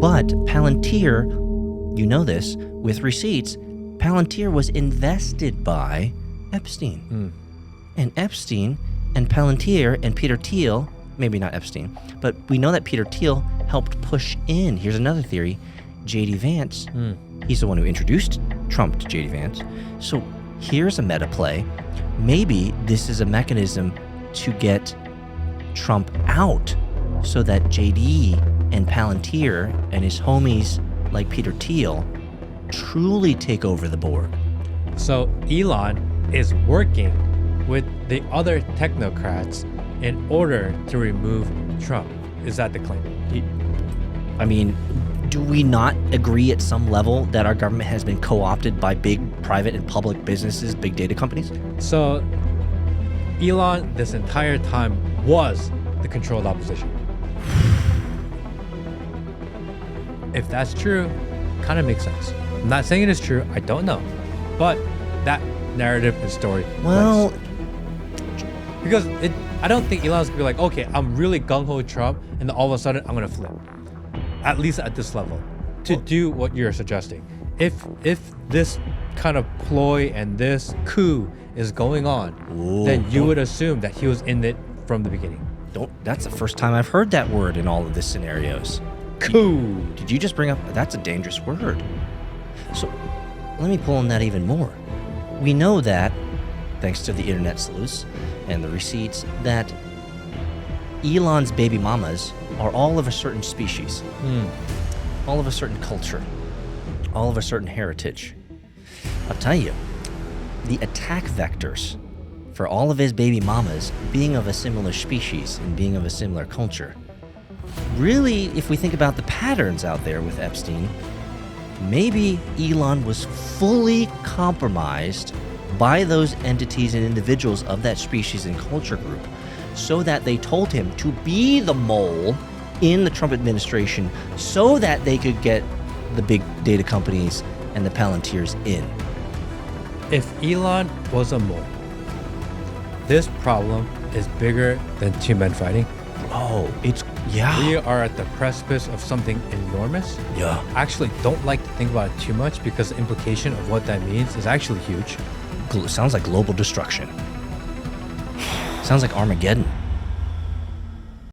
But Palantir, you know this, with receipts, Palantir was invested by Epstein. And Epstein and Palantir and Peter Thiel, maybe not Epstein, but we know that Peter Thiel helped push in, here's another theory, J.D. Vance. He's the one who introduced Trump to J.D. Vance. So here's a meta play. Maybe this is a mechanism to get Trump out so that J.D. and Palantir and his homies like Peter Thiel truly take over the board. So Elon is working with the other technocrats in order to remove Trump. Is that the claim? I mean, do we not agree at some level that our government has been co-opted by big private and public businesses, big data companies? So Elon this entire time was the controlled opposition. If that's true, kind of makes sense. I'm not saying it is true, I don't know. But that narrative and story Well, works. Because I don't think Elon's gonna be like, okay, I'm really gung-ho Trump, and then all of a sudden I'm gonna flip. At least at this level, to do what you're suggesting. If this kind of ploy and this coup is going on, then you would assume that he was in it from the beginning. That's the first time I've heard that word in all of these scenarios. Coup. Did you just bring up, that's a dangerous word. So let me pull on that even more. We know that, thanks to the internet sleuths and the receipts, that Elon's baby mamas are all of a certain species, all of a certain culture, all of a certain heritage. I'll tell you, the attack vectors for all of his baby mamas being of a similar species and being of a similar culture, really, if we think about the patterns out there with Epstein, maybe Elon was fully compromised by those entities and individuals of that species and culture group so that they told him to be the mole in the Trump administration so that they could get the big data companies and the Palantirs in. If Elon was a mole, this problem is bigger than two men fighting. Oh, We are at the precipice of something enormous. Yeah. I actually don't like to think about it too much because the implication of what that means is actually huge. Sounds like global destruction. Sounds like Armageddon.